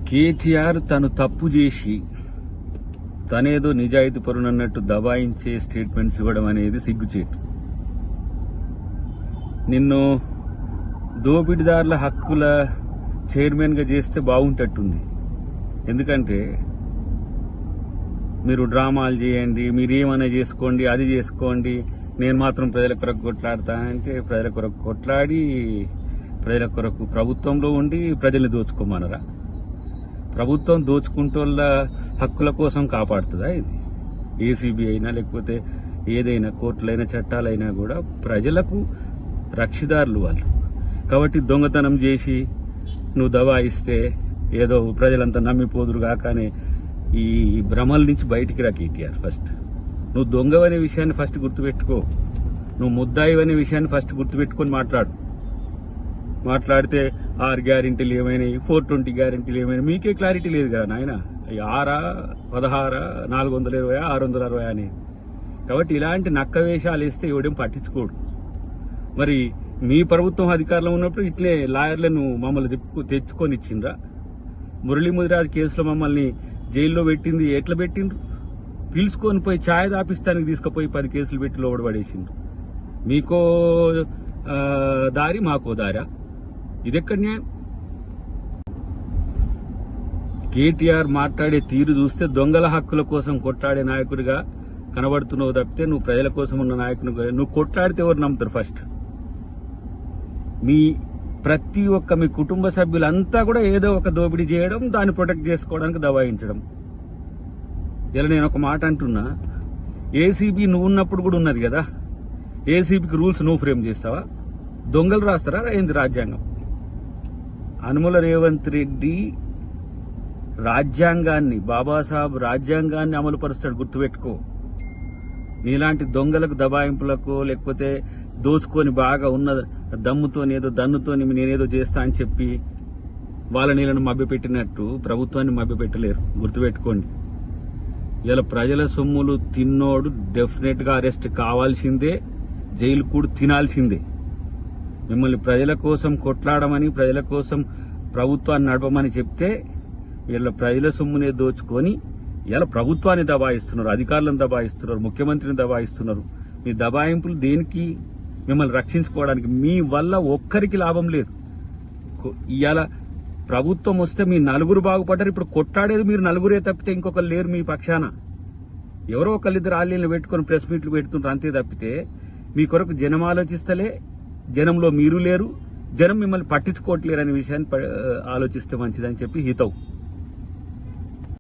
కేటీఆర్ తను తప్పు చేసి తనేదో నిజాయితీ పరునన్నట్టు దబాయించే స్టేట్మెంట్స్ ఇవ్వడం అనేది సిగ్గుచేటు. నిన్ను దోపిడీదారుల హక్కుల చైర్మన్గా చేస్తే బాగుంటట్టుంది. ఎందుకంటే మీరు డ్రామాలు చేయండి, మీరేమైనా చేసుకోండి, అది చేసుకోండి, నేను మాత్రం ప్రజల కొరకు కొట్లాడతా అంటే ప్రజల కొరకు కొట్లాడి ప్రజల కొరకు ప్రభుత్వంలో ఉండి ప్రజల్ని దోచుకోమనరా? ప్రభుత్వం దోచుకుంటోళ్ళ హక్కుల కోసం కాపాడుతుందా? ఇది ఏసీబీ అయినా లేకపోతే ఏదైనా కోర్టులైనా చట్టాలైనా కూడా ప్రజలకు రక్షిదారులు వాళ్ళు. కాబట్టి దొంగతనం చేసి నువ్వు దబాయిస్తే ఏదో ప్రజలంతా నమ్మిపోదురు కాకనే ఈ భ్రమల నుంచి బయటికి రా కేటీఆర్. ఫస్ట్ నువ్వు దొంగవనే విషయాన్ని ఫస్ట్ గుర్తుపెట్టుకో. నువ్వు ముద్దాయి అనే విషయాన్ని ఫస్ట్ గుర్తుపెట్టుకొని మాట్లాడితే 6 గ్యారెంటీలు ఏమైనాయి, 420 గ్యారెంటీలు ఏమైనా మీకే క్లారిటీ లేదు కదా నాయన. 6, 16, 420, 660 అని. కాబట్టి ఇలాంటి నక్క వేషాలు వేస్తే ఎవడేం పట్టించుకోడు. మరి మీ ప్రభుత్వం అధికారంలో ఉన్నప్పుడు ఇట్లే లాయర్లను మమ్మల్ని తెచ్చుకొని ఇచ్చిండ్రా? మురళీ ముదిరాజ్ కేసులో మమ్మల్ని జైల్లో పెట్టింది ఎట్లా పెట్టిండ్రు? పిలుచుకొని పోయి ఛాయ్ దాపిస్తానికి తీసుకుపోయి 10 కేసులు పెట్టి లోబడి పడేసిండ్రు. మీకో దారి మాకో దారా? ఇదెక్కడ న్యాయం? కేటీఆర్ మాట్లాడే తీరు చూస్తే దొంగల హక్కుల కోసం కొట్లాడే నాయకుడిగా కనబడుతున్నావు తప్పితే నువ్వు ప్రజల కోసం ఉన్న నాయకునిగా నువ్వు కొట్లాడితే ఎవరు నమ్ముతారు? ఫస్ట్ ప్రతి ఒక్క మీ కుటుంబ సభ్యులంతా కూడా ఏదో ఒక దోపిడీ చేయడం, దాన్ని ప్రొటెక్ట్ చేసుకోవడానికి దబాయించడం. ఇలా నేను ఒక మాట అంటున్నా, ఏసీబీ నువ్వు ఉన్నప్పుడు కూడా ఉన్నది కదా. ఏసీబీకి రూల్స్ నువ్వు ఫ్రేమ్ చేస్తావా? దొంగలు రాస్తారా ఏంది రాజ్యాంగం? అనుముల రేవంత్ రెడ్డి రాజ్యాంగాన్ని, బాబాసాహెబ్ రాజ్యాంగాన్ని అమలు పరుస్తాడు, గుర్తుపెట్టుకో. నీలాంటి దొంగలకు, దబాయింపులకు, లేకపోతే దోచుకొని బాగా ఉన్న దమ్ముతోనేదో దన్నుతోని నేనేదో చేస్తా అని చెప్పి వాళ్ళ నీళ్ళను మభ్యపెట్టినట్టు ప్రభుత్వాన్ని మభ్యపెట్టలేరు, గుర్తుపెట్టుకోండి. ఇలా ప్రజల సొమ్ములు తిన్నోడు డెఫినెట్ గా అరెస్ట్ కావాల్సిందే, జైలు కూడా తినాల్సిందే. మిమ్మల్ని ప్రజల కోసం కొట్లాడమని, ప్రజల కోసం ప్రభుత్వాన్ని నడపమని చెప్తే వీళ్ళ ప్రజల సొమ్మునే దోచుకొని ఇలా ప్రభుత్వాన్ని దబాయిస్తున్నారు, అధికారులను దబాయిస్తున్నారు, ముఖ్యమంత్రిని దబాయిస్తున్నారు. మీ దబాయింపులు దేనికి? మిమ్మల్ని రక్షించుకోవడానికి. మీ వల్ల ఒక్కరికి లాభం లేదు. ఇవాళ ప్రభుత్వం వస్తే మీ నలుగురు బాగుపడ్డారు. ఇప్పుడు కొట్లాడేది మీరు నలుగురే తప్పితే ఇంకొకరు లేరు మీ పక్షాన. ఎవరో ఒకళ్ళిద్దరు ఆలీలను పెట్టుకుని ప్రెస్ మీట్లు పెడుతుంటారు అంతే తప్పితే మీ కొరకు జనం ఆలోచిస్తలే, జనంలో మీరు లేరు, జనం మిమ్మల్ని పట్టించుకోవట్లేరు అనే విషయాన్ని ఆలోచిస్తే మంచిదని చెప్పి హితవు.